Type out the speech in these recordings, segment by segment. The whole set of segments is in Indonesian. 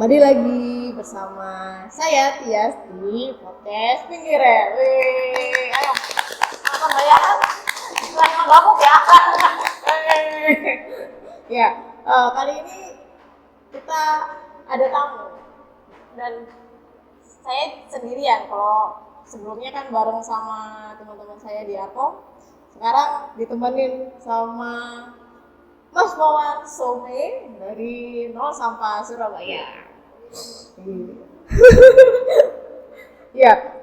Kembali lagi bersama saya Tias di podcast Pinggirnya. Wih, ayo nonton bayangan, bukan gabung ya. Ya, kali ini kita ada tamu dan saya sendirian. Kalau sebelumnya kan bareng sama teman-teman saya di Atom, sekarang ditemenin sama Mas Wawan Some dari Nol Sampah Surabaya. Ya,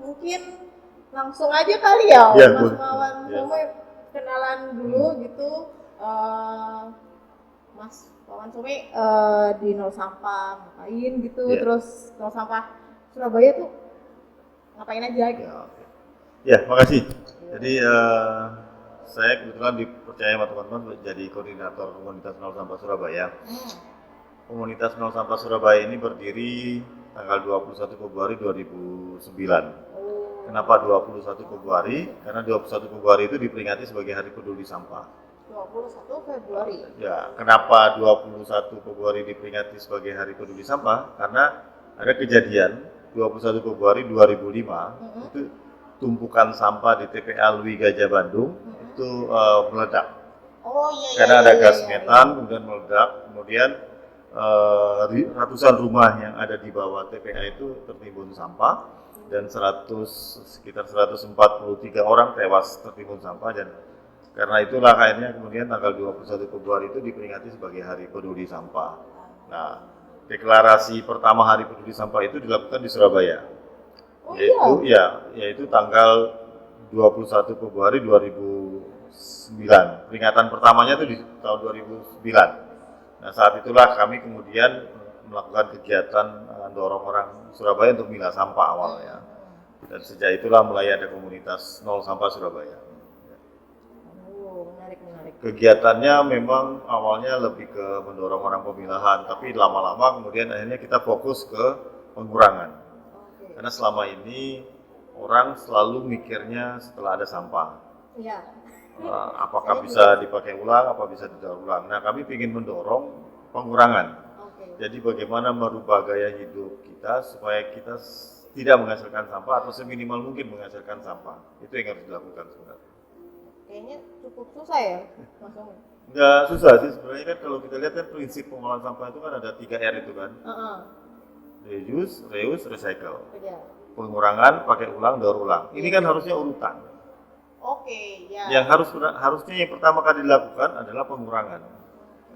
mungkin langsung aja kali ya, Mas Wawan Some kenalan dulu gitu. Mas Wawan Some di Nol Sampah ngapain gitu, terus Nol Sampah Surabaya tuh ngapain aja gitu. Ya, makasih. Jadi saya kebetulan dipercaya sama teman-teman jadi koordinator komunitas Nol Sampah Surabaya. Komunitas Nol Sampah Surabaya ini berdiri tanggal 21 Februari 2009. Kenapa 21 Februari? Karena 21 Februari itu diperingati sebagai Hari Peduli Sampah. 21 Februari. Ya, kenapa 21 Februari diperingati sebagai Hari Peduli Sampah? Karena ada kejadian 21 Februari 2005 itu tumpukan sampah di TPA Lui Gajah Bandung itu meledak. Karena ada gas metan kemudian meledak, kemudian ratusan rumah yang ada di bawah TPA itu tertimbun sampah dan sekitar 143 orang tewas tertimbun sampah, dan karena itulah akhirnya kemudian tanggal 21 Februari itu diperingati sebagai Hari Peduli Sampah. Nah, deklarasi pertama Hari Peduli Sampah itu dilakukan di Surabaya. Yaitu tanggal 21 Februari 2009. Peringatan pertamanya itu di tahun 2009. Nah, saat itulah kami kemudian melakukan kegiatan dorong orang Surabaya untuk milah sampah awalnya. Dan sejak itulah mulai ada komunitas Nol Sampah Surabaya. Menarik. Kegiatannya memang awalnya lebih ke mendorong orang pemilahan, tapi lama-lama kemudian akhirnya kita fokus ke pengurangan. Karena selama ini orang selalu mikirnya setelah ada sampah, apakah bisa dipakai ulang, apa bisa didaur ulang. Nah, kami ingin mendorong pengurangan. Jadi bagaimana merubah gaya hidup kita supaya kita tidak menghasilkan sampah atau seminimal mungkin menghasilkan sampah. Itu yang harus dilakukan sebenarnya. Kayaknya cukup susah ya, Mas Om? Nggak susah sih sebenarnya, kan kalau kita lihat kan prinsip pengolahan sampah itu kan ada 3R itu kan. Reuse, reuse, recycle. Pengurangan, pakai ulang, daur ulang. Ini kan harusnya urutan. Yang harusnya yang pertama kali dilakukan adalah pengurangan.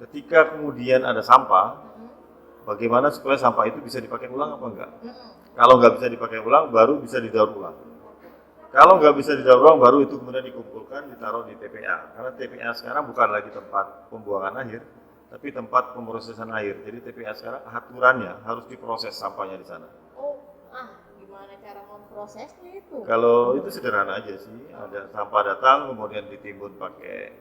Ketika kemudian ada sampah, bagaimana supaya sampah itu bisa dipakai ulang apa enggak? Kalau nggak bisa dipakai ulang, baru bisa didaur ulang. Kalau nggak bisa didaur ulang, baru itu kemudian dikumpulkan, ditaruh di TPA. Karena TPA sekarang bukan lagi tempat pembuangan akhir, tapi tempat pemrosesan air. Jadi TPA sekarang aturannya harus diproses sampahnya di sana. Gimana cara memprosesnya itu? Kalau itu sederhana aja sih. Ada sampah datang, kemudian ditimbun pakai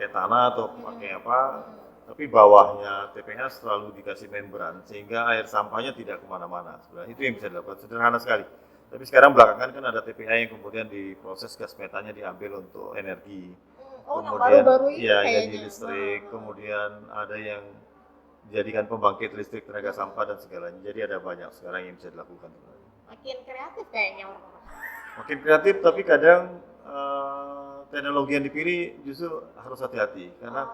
tanah atau pakai apa. Tapi bawahnya TPA selalu dikasih membran sehingga air sampahnya tidak kemana-mana. Sebenarnya itu yang bisa dilakukan, sederhana sekali. Tapi sekarang belakangan kan ada TPA yang kemudian diproses gas metannya diambil untuk energi. Kemudian baru-baru ini jadi listrik, kemudian ada yang dijadikan pembangkit listrik tenaga sampah dan segalanya. Jadi ada banyak sekarang yang bisa dilakukan. Makin kreatif kayaknya orang-orang. Makin kreatif, tapi kadang teknologi yang dipilih justru harus hati-hati karena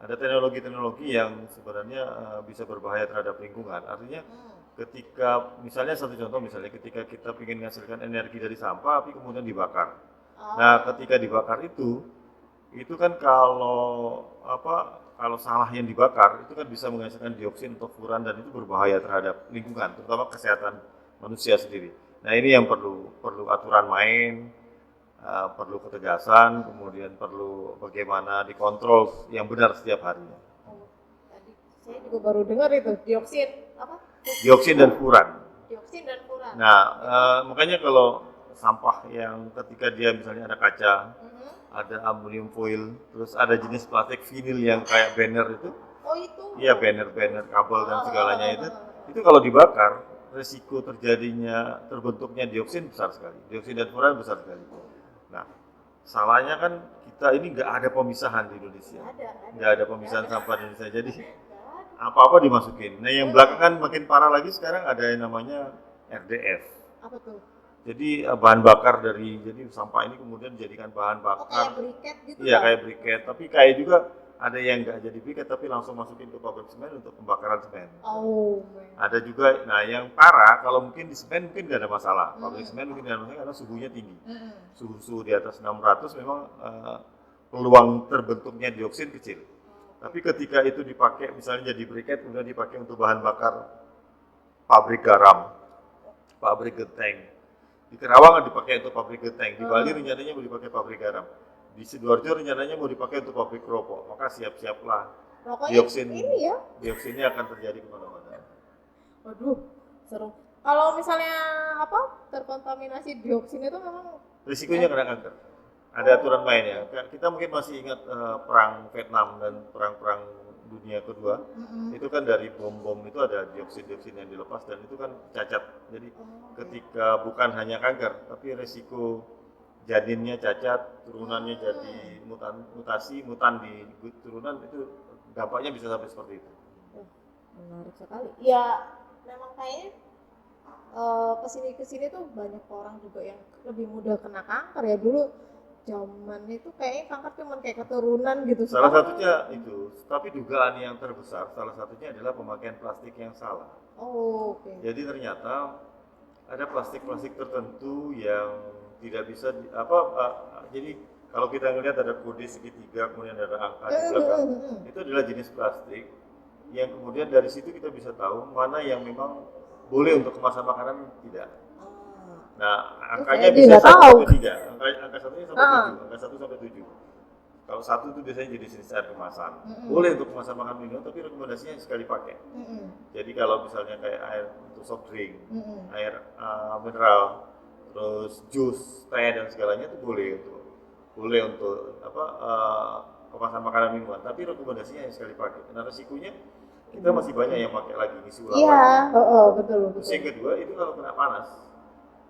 ada teknologi-teknologi yang sebenarnya bisa berbahaya terhadap lingkungan. Artinya ketika misalnya satu contoh, misalnya ketika kita ingin menghasilkan energi dari sampah tapi kemudian dibakar. Nah, ketika dibakar itu kan kalau salah yang dibakar itu kan bisa menghasilkan dioksin atau furan, dan itu berbahaya terhadap lingkungan, terutama kesehatan manusia sendiri. Nah, ini yang perlu aturan main, perlu ketegasan, kemudian perlu bagaimana dikontrol yang benar setiap harinya. Tadi saya juga baru dengar itu dioksin dan furan. Nah, makanya kalau sampah yang ketika dia misalnya ada kaca, ada aluminium foil, terus ada jenis plastik vinil yang kayak banner itu. Iya, banner kabel dan segalanya itu kalau dibakar resiko terbentuknya dioksin besar sekali. Dioksin dan furan besar sekali. Nah, salahnya kan kita ini nggak ada pemisahan di Indonesia. Nggak ada pemisahan sampah di Indonesia. Jadi apa-apa dimasukin. Nah yang belakangan makin parah lagi sekarang ada yang namanya RDF. Apa tuh? Jadi bahan bakar jadi sampah ini kemudian dijadikan bahan Oh, kayak bakar. briket gitu Iya kan? kayak briket, tapi kayak juga ada yang nggak jadi briket tapi langsung masukin ke pabrik semen untuk pembakaran semen. Oh, Ada juga, nah yang parah kalau mungkin di semen mungkin nggak ada masalah. Pabrik semen mungkin nggak ada masalah karena suhunya tinggi. Suhu di atas 600 memang peluang terbentuknya dioksin kecil. Tapi ketika itu dipakai misalnya jadi briket kemudian dipakai untuk bahan bakar pabrik garam, pabrik genteng. Di Kerawang dipakai untuk pabrik genteng, di Bali rencananya mau dipakai pabrik garam. Di Sidoarjo rencananya mau dipakai untuk pabrik rokok. Maka siap-siaplah Rokoknya dioksinnya akan terjadi kemana-mana. Waduh, seru. Kalau misalnya terkontaminasi dioksin itu memang Risikonya kena kanker. Ada aturan mainnya. Kita mungkin masih ingat perang Vietnam dan perang-perang dunia kedua. Itu kan dari bom-bom itu ada dioksin-dioksin yang dilepas dan itu kan cacat. Jadi ketika bukan hanya kanker, tapi resiko janinnya cacat, turunannya jadi mutan di turunan itu dampaknya bisa sampai seperti itu. menarik sekali. Ya, memang kayaknya kesini tuh banyak orang juga yang lebih mudah kena kanker ya. Dulu zaman itu kayaknya kanker cuma kayak keturunan gitu. Salah satunya itu, tapi dugaan yang terbesar salah satunya adalah pemakaian plastik yang salah. Oh, oke. Jadi ternyata ada plastik-plastik tertentu yang tidak bisa jadi kalau kita melihat ada kode segitiga kemudian ada angka di belakang, itu adalah jenis plastik yang kemudian dari situ kita bisa tahu mana yang memang boleh untuk kemasan makanan tidak. Nah, angkanya bisa 1 sampai 3. Angka satunya sampai 7, angka 1 sampai 7. Kalau 1 itu biasanya jadi jenis air kemasan. Boleh untuk kemasan makan minum, tapi rekomendasinya sekali pakai. Jadi kalau misalnya kayak air untuk soft drink, air mineral, terus jus, teh dan segalanya itu boleh untuk kemasan makanan minuman, tapi rekomendasinya sekali pakai. Nah, resikonya kita masih banyak yang pakai lagi ngisi ulang lagi. Iya, betul. Terus yang kedua itu kalau kena panas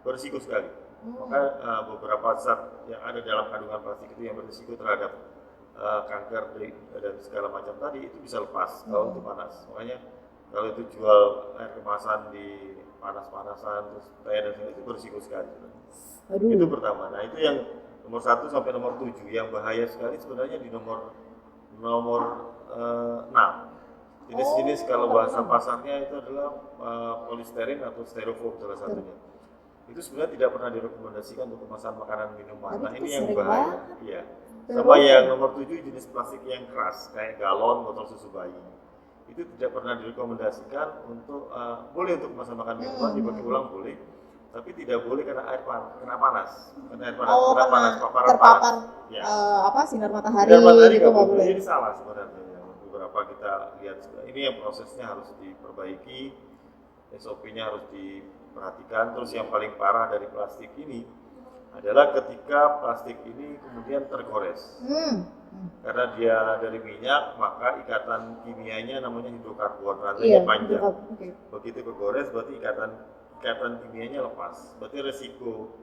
berisiko sekali. Maka beberapa zat yang ada dalam kandungan plastik itu yang berisiko terhadap kanker dan segala macam tadi itu bisa lepas kalau itu panas. Makanya kalau itu jual air kemasan di panas-panasan terus teh dan sebagainya itu berisiko sekali. Itu pertama. Nah itu yang nomor 1 sampai nomor 7 yang bahaya sekali sebenarnya di nomor 6. Jenis-jenis kalau bahasa pasarnya itu adalah polisterin atau styrofoam salah satunya. Itu sebenarnya tidak pernah direkomendasikan untuk kemasan makanan minuman. Nah ini yang bahaya. Iya. Sama yang nomor 7 jenis plastik yang keras kayak galon, botol susu bayi. Itu tidak pernah direkomendasikan untuk boleh untuk kemasan makan minuman dipakai ulang boleh, tapi tidak boleh karena kena panas. Karena air panas, kena panas, paparan terpapar panas. Ya. sinar matahari itu nggak boleh. Jadi salah sebenarnya. Beberapa kita lihat ini yang prosesnya harus diperbaiki, SOP-nya harus diperhatikan. Terus yang paling parah dari plastik ini adalah ketika plastik ini kemudian tergores. Karena dia dari minyak, maka ikatan kimianya namanya hidrokarbon, rantainya panjang. Begitu kegores berarti ikatan kimianya lepas. Berarti resiko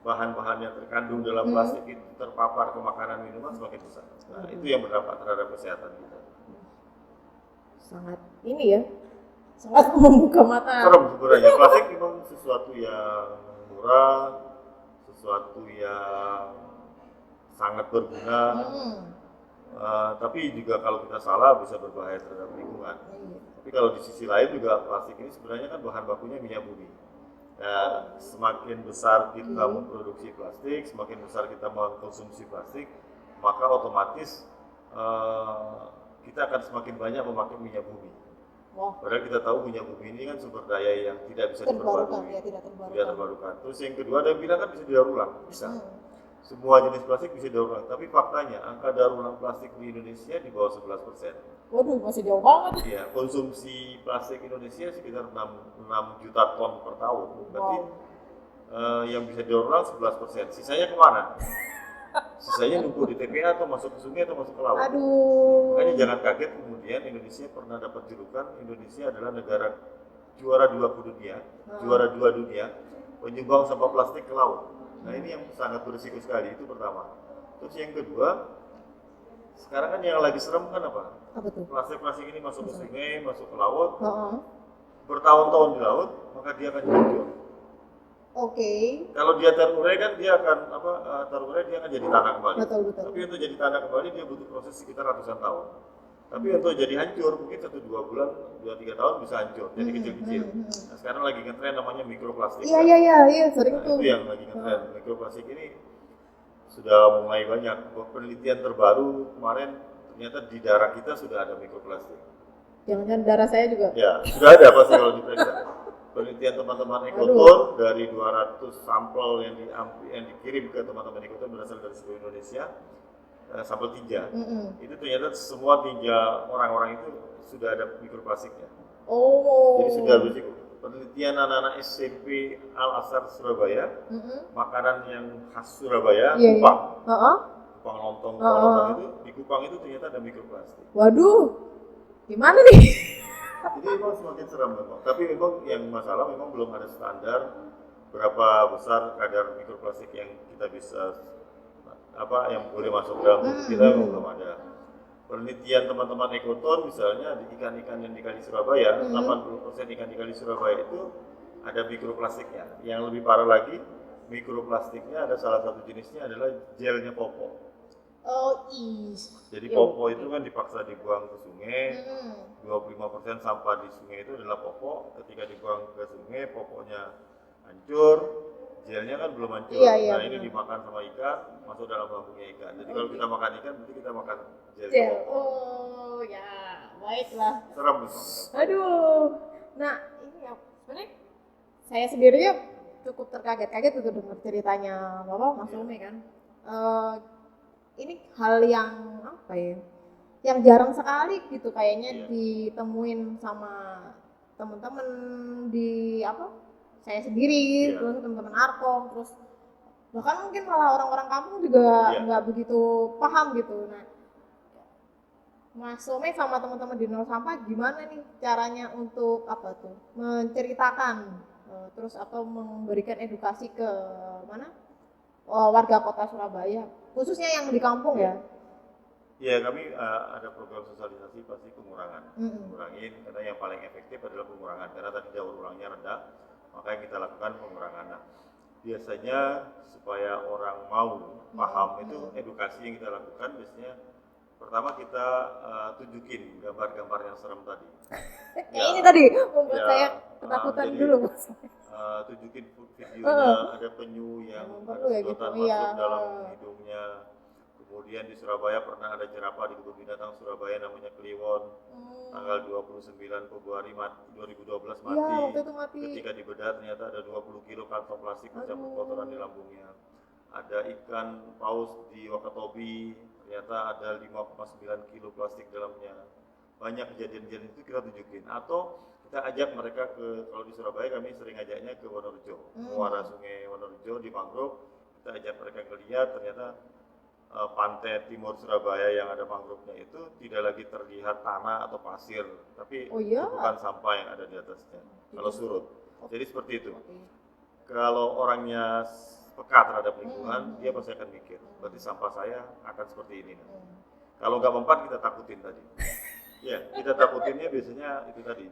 bahan-bahan yang terkandung dalam plastik itu terpapar ke makanan minuman semakin besar. Nah, itu yang berdampak terhadap kesehatan kita. Sangat sangat membuka mata. Serem sebenarnya. Plastik memang sesuatu yang murah, sesuatu yang sangat berguna, tapi juga kalau kita salah bisa berbahaya terhadap lingkungan. Tapi kalau di sisi lain juga plastik ini sebenarnya kan bahan bakunya minyak bumi. Nah, semakin besar kita memproduksi plastik, semakin besar kita mengkonsumsi plastik, maka otomatis kita akan semakin banyak memakai minyak bumi. Padahal kita tahu minyak bumi ini kan sumber daya yang tidak bisa diperbarui, tidak terbarukan. Terus yang kedua ada yang bilang kan bisa didaur ulang, bisa. Semua jenis plastik bisa didaur ulang, tapi faktanya angka daur ulang plastik di Indonesia di bawah 11%. Waduh, masih jauh banget. Iya, konsumsi plastik Indonesia sekitar 6 juta ton per tahun. Berarti yang bisa didaur ulang 11%. Sisanya kemana? Sisanya numpuk di TPA atau masuk ke sungai atau masuk ke laut. Aduh. Makanya jangan kaget kemudian Indonesia pernah dapat julukan Indonesia adalah negara juara 2 dunia, juara 2 dunia penyumbang sampah plastik ke laut. Nah ini yang sangat berisiko sekali, itu pertama. Terus yang kedua, Sekarang kan yang lagi serem kan apa? Apa tuh? Plastik-plastik ini masuk ke sungai, masuk ke laut, Heeh. bertahun-tahun di laut, maka dia akan hancur. Oke. Kalau dia terurai kan dia akan terurai dia akan jadi tanah kembali. Betul, betul. Tapi untuk jadi tanah kembali dia butuh proses sekitar ratusan tahun. Tapi untuk jadi hancur mungkin 1-2 bulan, 2-3 tahun bisa hancur, jadi kecil-kecil. Nah, sekarang lagi ngetren namanya mikroplastik. Iya, kan? iya, iya, iya, sering Nah, tuh. itu yang lagi ngetren. Mikroplastik ini sudah mulai banyak. Penelitian terbaru kemarin ternyata di darah kita sudah ada mikroplastik. Jangan-jangan darah saya juga. Ya, sudah ada pasti kalau diperiksa. Penelitian teman-teman Ekoton dari 200 sampel yang dikirim ke teman-teman Ekoton berasal dari seluruh Indonesia, sampel tinja. Itu ternyata semua tinja orang-orang itu sudah ada mikroplastiknya. Oh. Jadi sudah berisiko. Penelitian anak-anak SMP Al Azhar Surabaya, makanan yang khas Surabaya, Iya, kupang, iya. Heeh. kupang lontong itu di kupang itu ternyata ada mikroplastik. Waduh. Gimana nih? Jadi memang semakin seram memang. Tapi memang yang masalah memang belum ada standar berapa besar kadar mikroplastik yang kita bisa yang boleh masuk dalam tubuh kita memang belum ada. Penelitian teman-teman Ekoton misalnya di ikan-ikan yang di Kali Surabaya, 80% ikan di Kali Surabaya itu ada mikroplastiknya. Yang lebih parah lagi, mikroplastiknya ada salah satu jenisnya adalah gelnya popo. Oh, ih. Jadi popo itu kan dipaksa dibuang ke sungai. 25% sampah di sungai itu adalah popok. Ketika dibuang ke sungai, popoknya hancur, gelnya kan belum hancur. Iya, nah ini benar. dimakan sama ikan, masuk dalam lambungnya ikan. Jadi kalau kita makan ikan, berarti kita makan gel. Oh, ya, baiklah. Serem itu. Aduh. Nah, ini ya, sebenarnya saya sendiri ya cukup terkaget-kaget itu dengar ceritanya Bapak Mas Umi kan. Ini hal yang apa ya? Yang jarang sekali gitu kayaknya ditemuin sama teman-teman di saya sendiri, terus teman-teman Arkom, terus bahkan mungkin malah orang-orang kampung juga nggak begitu paham gitu. Nah, Mas Some sama teman-teman di Nol Sampah gimana nih caranya untuk menceritakan terus atau memberikan edukasi ke mana warga kota Surabaya, khususnya yang di kampung ya. Ya, kami ada program sosialisasi pasti pengurangan. Kurangin, karena yang paling efektif adalah pengurangan. Karena tadi daur ulangnya rendah, makanya kita lakukan pengurangan. Nah, biasanya supaya orang mau paham itu edukasi yang kita lakukan biasanya pertama kita tunjukin gambar-gambar yang serem tadi. Ini tadi membuat saya ketakutan dulu Mas. Tunjukin videonya ada penyu yang ada sedotan masuk dalam hidungnya. Kemudian di Surabaya pernah ada jerapah di kebun binatang Surabaya namanya Kliwon. Tanggal 29 Februari 2012 mati. Iya, waktu itu mati. Ketika dibedah ternyata ada 20 kilo kantong plastik bercampur kotoran di lambungnya. Ada ikan paus di Wakatobi, ternyata ada 5,9 kilo plastik dalamnya. Banyak kejadian-kejadian itu kita tunjukin. Atau kita ajak mereka kalau di Surabaya kami sering ajaknya ke Wonorejo, muara sungai Wonorejo di mangrove. Kita ajak mereka ngeliat ternyata pantai timur Surabaya yang ada mangrove-nya itu tidak lagi terlihat tanah atau pasir, tapi bukan sampah yang ada di atasnya kalau surut. Jadi seperti itu. Kalau orangnya peka terhadap lingkungan, dia pasti akan mikir, berarti sampah saya akan seperti ini. Kalau nggak mempan, kita takutin tadi. Ya, kita takutinnya biasanya itu tadi.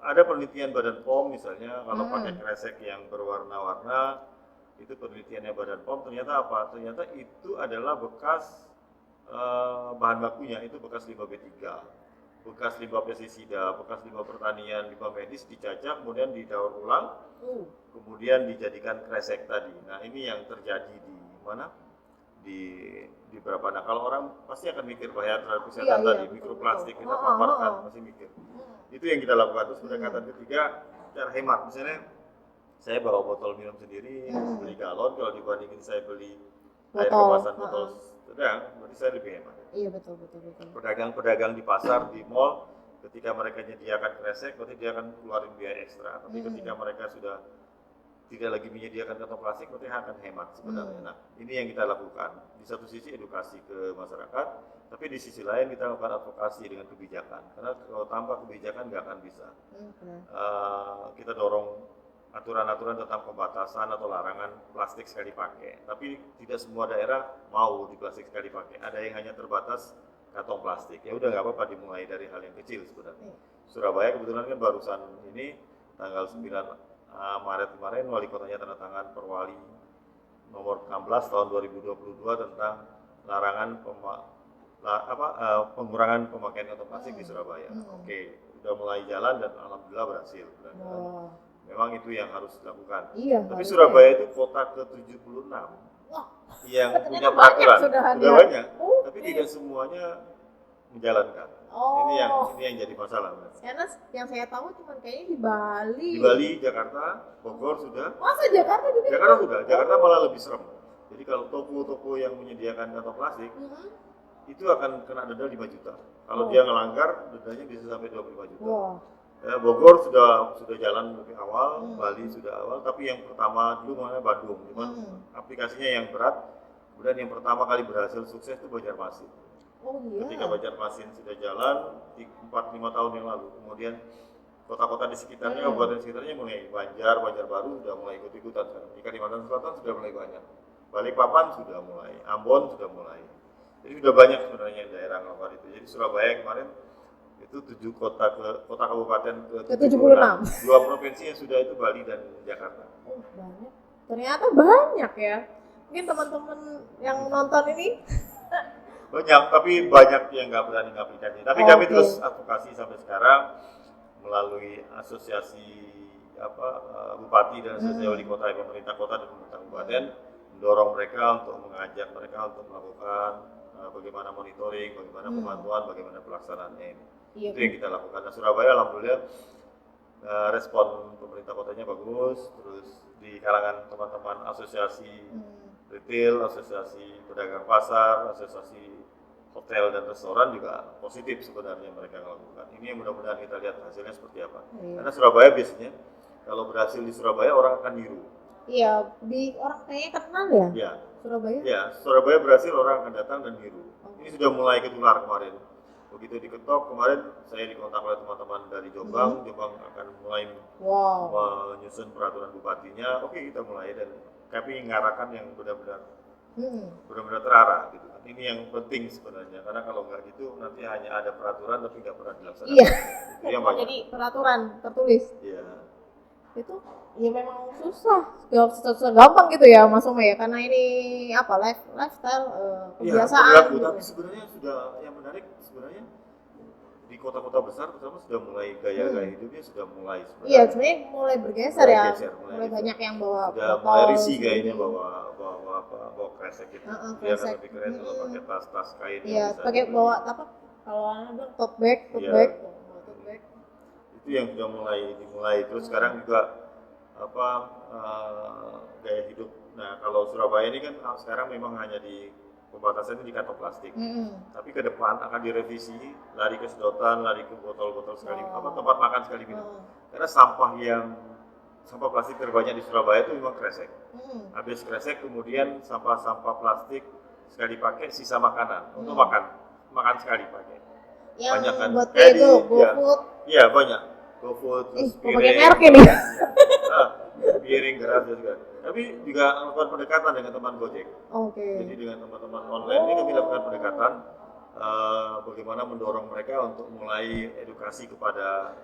Ada penelitian Badan POM misalnya, kalau pakai kresek yang berwarna-warna, itu penelitiannya Badan POM, ternyata apa? Ternyata itu adalah bekas bahan bakunya, itu bekas limbah B3, bekas limbah pestisida, bekas limbah pertanian, limbah medis dicacah, kemudian didaur ulang, kemudian dijadikan kresek tadi. Nah ini yang terjadi di mana? Di beberapa. Nah kalau orang pasti akan mikir bahaya terhadap kesehatan tadi, mikroplastik kita paparkan, pasti mikir. Itu yang kita lakukan. Terus pendekatan ketiga, cara hemat. Misalnya saya bawa botol minum sendiri, beli galon, kalau dibandingin saya beli air kemasan botol sedang, berarti saya lebih hemat. Iya betul. Pedagang-pedagang di pasar, di mall, ketika mereka menyediakan kresek, berarti dia akan keluarin biaya ekstra. Tapi ketika mereka sudah tidak lagi menyediakan kantong plastik, berarti akan hemat sebenarnya. Nah, ini yang kita lakukan. Di satu sisi edukasi ke masyarakat, tapi di sisi lain kita lakukan advokasi dengan kebijakan. Karena kalau tanpa kebijakan nggak akan bisa. Kita dorong aturan-aturan tentang pembatasan atau larangan plastik sekali pakai. Tapi tidak semua daerah mau di plastik sekali pakai. Ada yang hanya terbatas kantong plastik. Ya udah nggak apa-apa, dimulai dari hal yang kecil sebenarnya. Surabaya kebetulan kan barusan ini tanggal 9 Maret kemarin wali kotanya tanda tangan Perwali nomor 16 tahun 2022 tentang larangan pengurangan pemakaian kantong plastik di Surabaya. Oke, udah mulai jalan dan alhamdulillah berhasil. Memang itu yang harus dilakukan. Iya, tapi harusnya. Surabaya itu kota ke-76 yang punya peraturan. Sudah banyak, tapi tidak semuanya menjalankan. Ini yang jadi masalah. Karena yang saya tahu cuma kayaknya di Bali. Di Bali, Jakarta, Bogor sudah. Masa Jakarta juga? Jakarta sudah. Jakarta malah lebih serem. Jadi kalau toko-toko yang menyediakan kantong plastik itu akan kena denda 5 juta. Kalau dia ngelanggar, dendanya bisa sampai 25 juta. Bogor sudah jalan lebih awal, Bali sudah awal, tapi yang pertama dulu mana Bandung, cuman aplikasinya yang berat. Kemudian yang pertama kali berhasil sukses itu Banjarmasin. Ketika Banjarmasin sudah jalan 4-5 tahun yang lalu, kemudian kota-kota di sekitarnya, kabupaten sekitarnya mulai Banjarbaru sudah mulai ikut-ikutan sekarang. Di Kalimantan Selatan sudah mulai banyak, Balikpapan sudah mulai, Ambon sudah mulai. Jadi sudah banyak sebenarnya daerah melakukan itu. Jadi Surabaya kemarin itu 7 kota kabupaten ke-76. 2 provinsi yang sudah itu Bali dan Jakarta. Banyak. Ternyata banyak ya. Mungkin teman-teman yang nonton ini banyak, tapi banyak yang nggak berani ngaplikasi. Tapi kami terus advokasi sampai sekarang melalui asosiasi bupati dan asosiasi wali kota, pemerintah kota dan pemerintah kabupaten, mendorong mereka untuk mengajak mereka untuk melakukan bagaimana monitoring, bagaimana pemantauan, bagaimana pelaksanaannya ini. Itu yang kita lakukan. Nah, Surabaya alhamdulillah respon pemerintah kotanya bagus, terus di kalangan teman-teman asosiasi retail, asosiasi pedagang pasar, asosiasi hotel dan restoran juga positif sebenarnya mereka melakukan. Ini yang mudah-mudahan kita lihat hasilnya seperti apa. Karena Surabaya biasanya kalau berhasil di Surabaya orang akan niru. Iya, orang kayaknya kenal ya. Iya. Surabaya. Ya, Surabaya berhasil orang akan datang dan niru. Ini sudah mulai ketular kemarin. Begitu diketok kemarin saya dikontak oleh teman-teman dari Jombang. Jombang akan mulai menyusun peraturan bupatinya. Oke, kita mulai dan kami ngarahkan yang benar-benar terarah gitu. Ini yang penting sebenarnya karena kalau nggak gitu nanti hanya ada peraturan tapi nggak pernah dilaksanakan. Iya. Itu yang banyak. Jadi peraturan tertulis. Iya. Itu ya memang susah gampang gitu ya Mas Ome ya karena ini lifestyle kebiasaan gitu. Tapi sebenarnya sudah yang menarik sebenarnya di kota-kota besar terutama sudah mulai gaya-gaya hidupnya sudah mulai sebenarnya. Iya, sebenarnya mulai bergeser ya. Mulai banyak yang bawa sudah mulai risih kayaknya bawa kresek gitu. Dia akan lebih keren kalau pakai tas kain. Iya, pakai bawa kalau anak bilang tote bag. Itu yang sudah dimulai terus sekarang juga gaya hidup. Nah, kalau Surabaya ini kan sekarang memang hanya di pembatasannya di kantong plastik. Tapi ke depan akan direvisi, lari ke sedotan, lari ke botol-botol sekali tempat makan sekali minum. Karena sampah plastik terbanyak di Surabaya itu memang kresek. Habis kresek kemudian sampah plastik sekali pakai sisa makanan untuk makan sekali pakai. Yang banyak kan buat itu GoFood. Iya, banyak. GoFood terus pakai merek ini. Piring geras juga. Tapi juga melakukan pendekatan dengan teman Gojek. Jadi dengan teman-teman online ini kami lakukan pendekatan bagaimana mendorong mereka untuk mulai edukasi kepada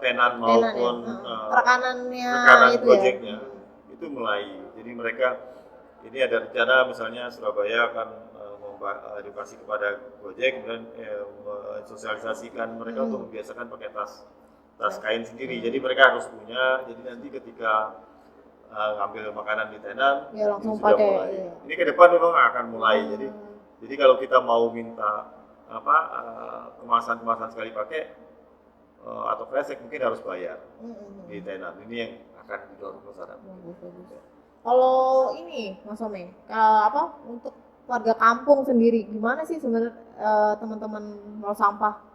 tenan maupun rekanan itu Gojeknya itu mulai. Jadi mereka ini ada rencana misalnya Surabaya akan edukasi kepada Gojek kemudian mensosialisasikan mereka untuk membiasakan pakai tas kain sendiri. Jadi mereka harus punya. Jadi nanti ketika ngambil makanan di tenan langsung sudah pakai. Mulai. Ini ke depan memang akan mulai. Jadi kalau kita mau minta kemasan sekali pakai atau kresek mungkin harus bayar di tenan. Ini yang akan didorong ke sana. Kalau ini Mas Ome, untuk warga kampung sendiri gimana sih sebenarnya teman-teman mau sampah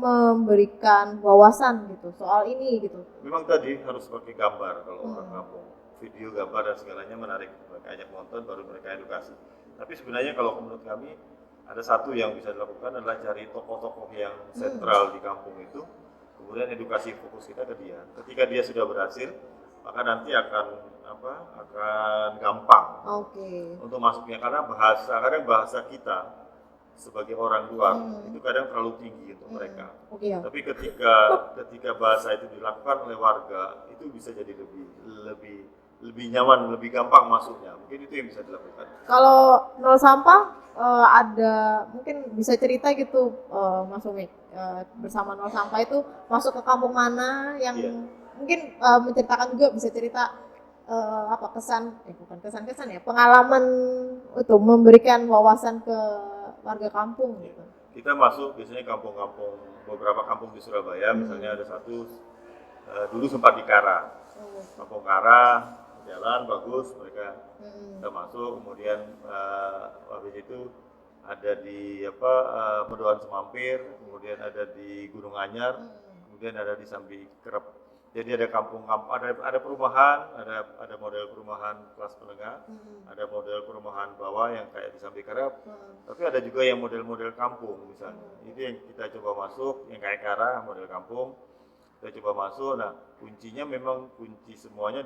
memberikan wawasan gitu soal ini gitu. Memang tadi harus pakai gambar kalau orang kampung, video, gambar dan segalanya menarik. Mereka ajak nonton baru mereka edukasi. Tapi sebenarnya kalau menurut kami ada satu yang bisa dilakukan adalah cari tokoh-tokoh yang sentral di kampung itu, kemudian edukasi fokus kita ke dia. Ketika dia sudah berhasil, maka nanti akan gampang untuk masuknya, karena kadang bahasa kita sebagai orang luar itu kadang terlalu tinggi untuk mereka. Tapi ketika bahasa itu dilakukan oleh warga, itu bisa jadi lebih nyaman, lebih gampang masuknya. Mungkin itu yang bisa dilakukan. Kalau nol sampah ada mungkin bisa cerita gitu, Mas Umi, bersama nol sampah itu masuk ke kampung mana yang mungkin menceritakan juga, bisa cerita bukan kesan ya, pengalaman itu memberikan wawasan ke warga kampung gitu. Kita masuk biasanya beberapa kampung di Surabaya, misalnya ada satu dulu sempat di Kara, kampung Kara, jalan bagus, mereka kita masuk, kemudian habis itu ada di Mendoan Semampir, kemudian ada di Gunung Anyar, kemudian ada di Sambi Kerep. Jadi ada ada perumahan, ada model perumahan kelas menengah, ada model perumahan bawah yang kayak di Sambi Kerep, tapi ada juga yang model-model kampung misalnya. Itu yang kita coba masuk, yang kayak Kara, model kampung. Kita coba masuk. Nah, kuncinya memang kunci semuanya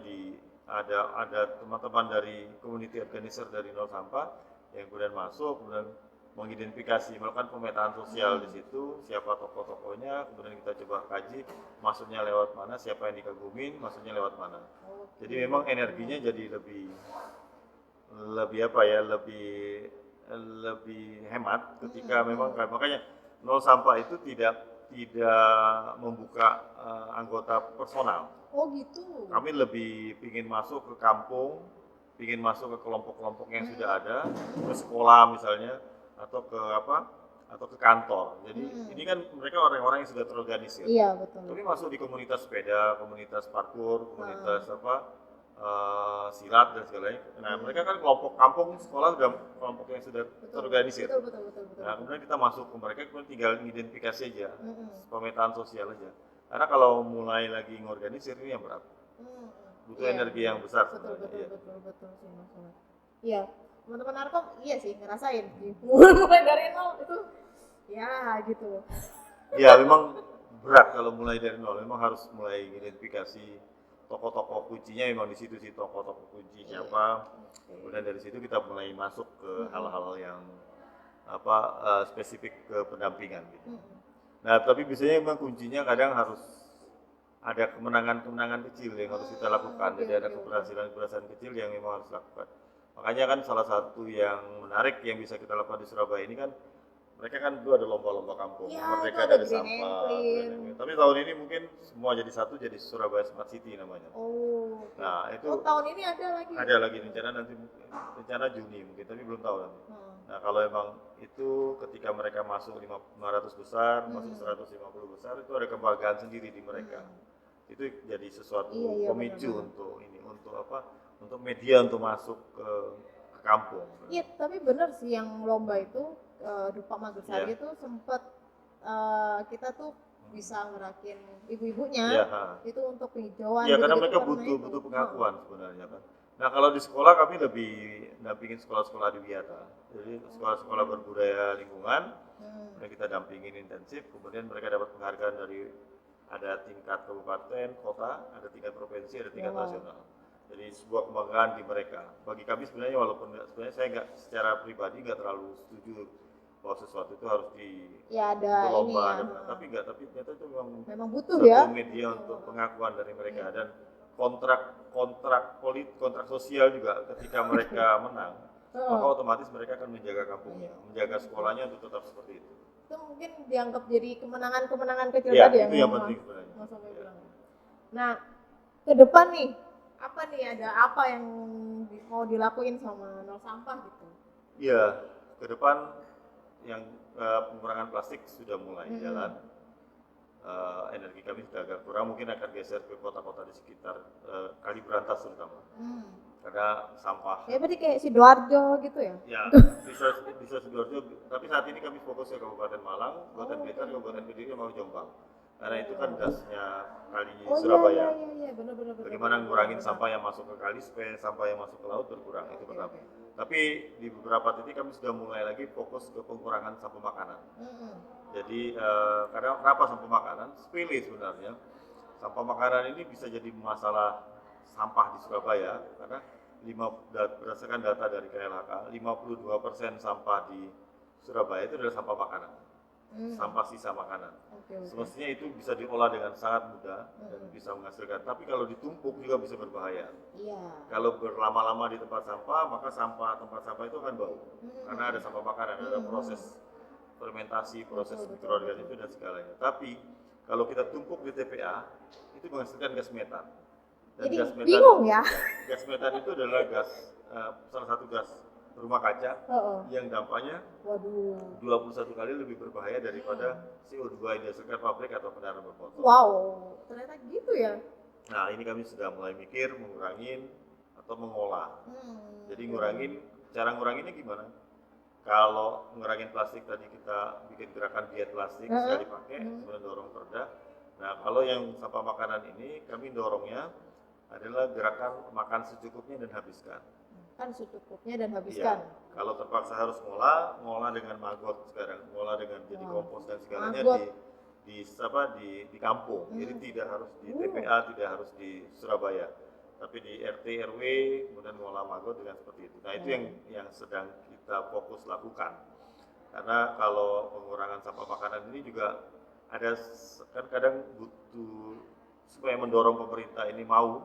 ada teman-teman dari community organizer dari Nol Sampah yang kemudian masuk, kemudian mengidentifikasi, melakukan pemetaan sosial di situ, siapa tokoh-tokohnya, kemudian kita coba kaji masuknya lewat mana, siapa yang dikagumin, masuknya lewat mana. Jadi memang energinya jadi lebih hemat ketika memang, makanya Nol Sampah itu tidak membuka anggota personal. Oh gitu. Kami lebih ingin masuk ke kampung, ingin masuk ke kelompok-kelompok yang sudah ada, ke sekolah misalnya, atau ke kantor. Jadi ini kan mereka orang-orang yang sudah terorganisir. Iya, betul. Tapi masuk di komunitas sepeda, komunitas parkur, komunitas silat dan segalanya. Nah, mereka kan kelompok kampung, sekolah sudah kelompok yang sudah terorganisir. Betul. Nah, kemudian kita masuk ke mereka, kemudian tinggal identifikasi aja, pemetaan sosial aja. Karena kalau mulai lagi ngorganisir ini yang berat. Butuh energi yang besar. Betul sih, Mas. Iya. Teman-teman Narkom iya sih ngerasain mulai dari nol itu ya gitu. Ya memang berat kalau mulai dari nol, memang harus mulai identifikasi tokoh-tokoh kuncinya, memang di situ sih tokoh-tokoh kunci siapa. Kemudian dari situ kita mulai masuk ke hal-hal yang spesifik ke pendampingan gitu. Nah, tapi biasanya memang kuncinya kadang harus ada kemenangan kecil yang harus kita lakukan. Jadi ada keberhasilan kecil yang memang harus dilakukan. Makanya kan salah satu yang menarik yang bisa kita lakukan di Surabaya ini kan, mereka kan dulu ada lomba-lomba kampung, Merdeka dari Sampah. Tapi tahun ini mungkin semua jadi satu, jadi Surabaya Smart City namanya. Nah itu. Tahun ini ada lagi. Ada lagi rencana Juni mungkin, tapi belum tahu nanti. Nah kalau emang itu ketika mereka masuk 500 besar, masuk 150 besar, itu ada kebanggaan sendiri di mereka. Itu jadi sesuatu pemicu untuk media untuk masuk ke kampung. Iya, tapi benar sih yang lomba itu Dupa Magersari itu sempat kita tuh bisa ngerakin ibu-ibunya itu untuk penghijauan. Iya, karena mereka butuh pengakuan sebenarnya kan. Nah kalau di sekolah kami lebih dampingin sekolah-sekolah adiwiyata. Jadi sekolah-sekolah berbudaya lingkungan, kita dampingin intensif. Kemudian mereka dapat penghargaan dari ada tingkat kabupaten, kota, ada tingkat provinsi, ada tingkat nasional. Jadi sebuah kebanggaan di mereka. Bagi kami sebenarnya sebenarnya saya nggak secara pribadi nggak terlalu setuju bahwa sesuatu itu harus ada lomba, ini ya. tapi ternyata itu memang butuh satu media untuk pengakuan dari mereka dan kontrak sosial juga ketika mereka menang, maka otomatis mereka akan menjaga kampungnya, menjaga sekolahnya untuk tetap seperti itu. Itu mungkin dianggap jadi kemenangan kecil tadi ya. Itu yang penting sebenarnya. Nah, ke depan nih ada apa yang mau dilakuin sama Nol Sampah gitu? Iya, ke depan yang pengurangan plastik sudah mulai jalan. Energi kami sudah agak kurang, mungkin akan geser ke kota-kota di sekitar Kaliberantas terutama. Karena sampah. Ya berarti kayak Sidoarjo gitu ya? Ya, bisa Sidoarjo, tapi saat ini kami fokus ke Kabupaten Malang, Kabupaten Blitar, Kabupaten Kediri, mau Jombang. Karena itu kan dasnya kali Surabaya. Iya, benar. Bagaimana ngurangin sampah yang masuk ke kali supaya sampah yang masuk ke laut berkurang, itu pertama. Tapi di beberapa titik kami sudah mulai lagi fokus ke pengurangan sampah makanan. Jadi karena kenapa sampah makanan? Sepele sebenarnya. Sampah makanan ini bisa jadi masalah sampah di Surabaya karena berdasarkan data dari KLHK, 52% sampah di Surabaya itu adalah sampah makanan. Sampah sisa makanan. Semestinya itu bisa diolah dengan sangat mudah dan bisa menghasilkan. Tapi kalau ditumpuk juga bisa berbahaya. Iya. Kalau berlama-lama di tempat sampah, maka tempat sampah itu akan bau. Karena ada sampah makanan, ada proses fermentasi, proses mikroorganisme dan segalanya. Tapi kalau kita tumpuk di TPA, itu menghasilkan gas metan. Dan Jadi gas metan, bingung ya. Gas metan itu adalah salah satu gas rumah kaca yang dampaknya 21 kali lebih berbahaya daripada CO2 yang dihasilkan pabrik atau kendaraan bermotor. Wow, ternyata gitu ya. Nah, ini kami sudah mulai mikir mengurangin atau mengolah. Jadi cara nguranginnya gimana? Kalau ngurangin plastik tadi kita bikin gerakan diet plastik sekali pakai, kemudian dorong perda. Nah, kalau yang sampah makanan ini kami dorongnya adalah gerakan makan secukupnya dan habiskan. Kan secukupnya dan habiskan. Iya. Kalau terpaksa harus ngolah dengan maggot sekarang, ngolah dengan jadi kompos dan segalanya di kampung. Jadi tidak harus di TPA, tidak harus di Surabaya, tapi di RT RW kemudian ngolah maggot dengan seperti itu. Nah, itu yang sedang kita fokus lakukan. Karena kalau pengurangan sampah makanan ini juga ada kan kadang butuh supaya mendorong pemerintah ini mau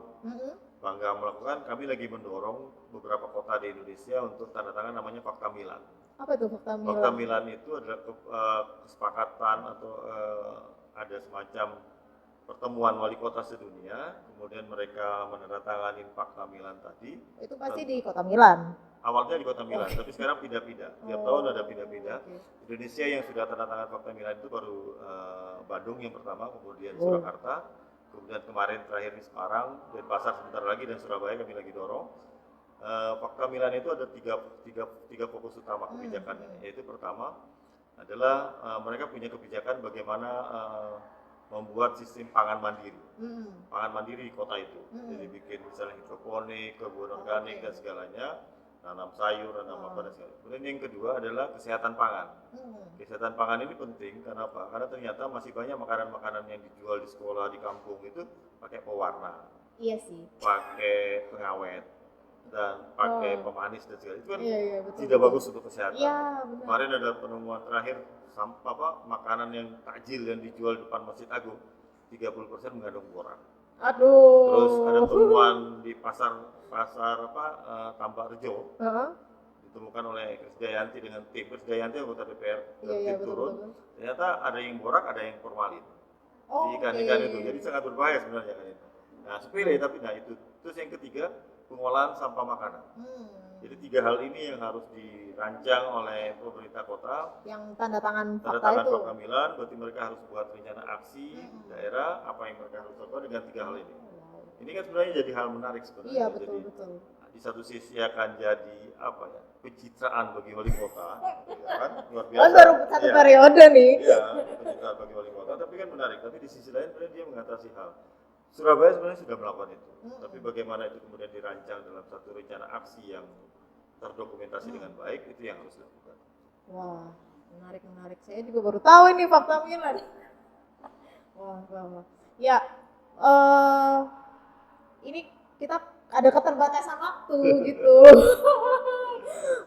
bangga melakukan, kami lagi mendorong beberapa kota di Indonesia untuk tanda tangan namanya Fakta Milan. Apa itu Fakta Milan? Fakta Milan itu adalah kesepakatan atau ada semacam pertemuan wali kota sedunia, kemudian mereka menandatangani Fakta Milan tadi. Itu pasti di Kota Milan. Awalnya di Kota Milan, tapi sekarang pindah-pindah. Tiap tahun ada pindah-pindah. Indonesia yang sudah tanda tangan Fakta Milan itu baru Bandung yang pertama, kemudian Surakarta. Kemudian kemarin terakhir di Semarang, Denpasar sebentar lagi, dan Surabaya kami lagi dorong. Fakta Milan itu ada tiga fokus utama kebijakannya, yaitu pertama adalah mereka punya kebijakan bagaimana membuat sistem pangan mandiri, pangan mandiri di kota itu. Jadi bikin misalnya hidroponik, kebun organik dan segalanya, nanam sayur, nanam apa dan segalanya. Kemudian yang kedua adalah kesehatan pangan. Kesehatan pangan ini penting, kenapa? Karena ternyata masih banyak makanan-makanan yang dijual di sekolah, di kampung itu pakai pewarna. Iya sih. Pakai pengawet dan pakai pemanis dan segala itu kan betul, tidak bagus untuk kesehatan. Iya, benar. Kemarin ada penemuan terakhir makanan yang takjil yang dijual depan Masjid Agung 30% mengandung borak. Aduh. Terus ada temuan di pasar Tambak Rejo. Ditemukan oleh Krisdayanti dengan tim. Krisdayanti anggota DPR tim turun. Ternyata ada yang borak, ada yang formalin di ikan-ikan itu. Jadi sangat berbahaya sebenarnya kan itu. Nah, sepele tapi itu. Terus yang ketiga, pengolahan sampah makanan. Jadi 3 hal ini yang harus dirancang oleh pemerintah kota. Yang tanda tangan Fakta Milan, berarti mereka harus buat rencana aksi daerah, apa yang mereka harus lakukan dengan 3 hal ini. Ini kan sebenarnya jadi hal menarik sebenarnya. Iya, betul. Di satu sisi akan jadi pencitraan bagi wali kota, ya kan? Luar biasa. Baru satu periode nih. Iya, pencitraan bagi wali kota, tapi kan menarik. Tapi di sisi lain sebenarnya dia mengatasi hal. Surabaya sebenarnya sudah melakukan itu, tapi bagaimana itu kemudian dirancang dalam satu rencana aksi yang terdokumentasi dengan baik, itu yang harus dilakukan. Wah, menarik. Saya juga baru tahu ini Fakta Milan. Wah. Ya, ini kita ada keterbatasan waktu gitu.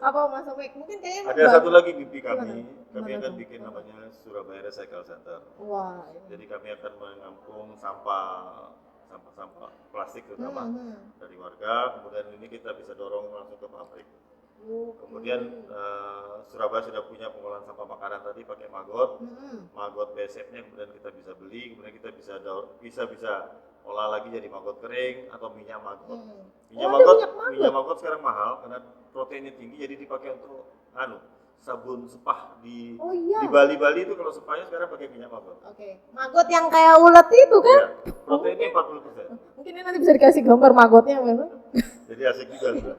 Apa Mas Omik? Mungkin kayaknya ada satu lagi mimpi kami akan bikin namanya Surabaya Recycle Center. Wah. Jadi kami akan menampung sampah plastik terutama dari warga, kemudian ini kita bisa dorong langsung ke pabrik. Kemudian Surabaya sudah punya pengolahan sampah makanan tadi pakai maggot BSF-nya kemudian kita bisa beli, kemudian kita bisa olah lagi jadi maggot kering atau minyak maggot. Minyak maggot sekarang mahal karena proteinnya tinggi, jadi dipakai untuk sabun sepah di Bali itu kalau sepahnya sekarang pakai minyak maggot. Maggot yang kayak ulet itu kan? Iya, proteinnya 40%. Mungkin ini nanti bisa dikasih gambar maggotnya memang. Jadi asik juga.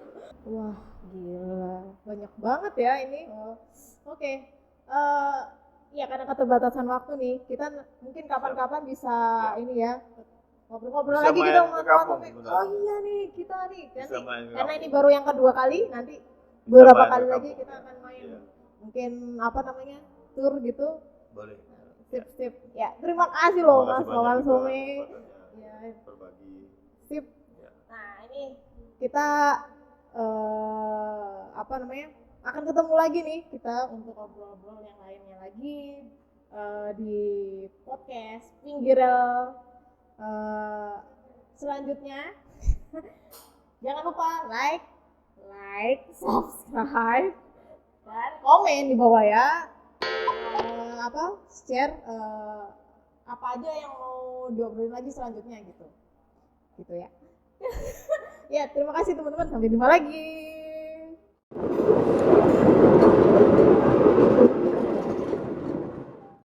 Wah, gila. Banyak banget ya ini. Ya karena keterbatasan waktu nih, kita mungkin kapan-kapan bisa ini ya ngobrol-ngobrol bisa lagi gitu ke kampung. Iya nih kita nih nanti karena ini kampung. baru yang kedua kali, nanti beberapa kali lagi kita akan main mungkin tur gitu boleh. Sip. Ya, terima kasih loh Terima Mas kasih Wawan banyak juga Some. kesempatannya Ya, berbagi. sip. Ya. Nah, ini kita apa namanya? Akan ketemu lagi nih kita untuk ngobrol-ngobrol yang lainnya lagi di podcast Pinggirel selanjutnya. Jangan lupa like, subscribe, dan komen di bawah ya. Share apa aja yang mau diobrolin lagi selanjutnya gitu ya. Ya, terima kasih teman-teman, sampai jumpa lagi.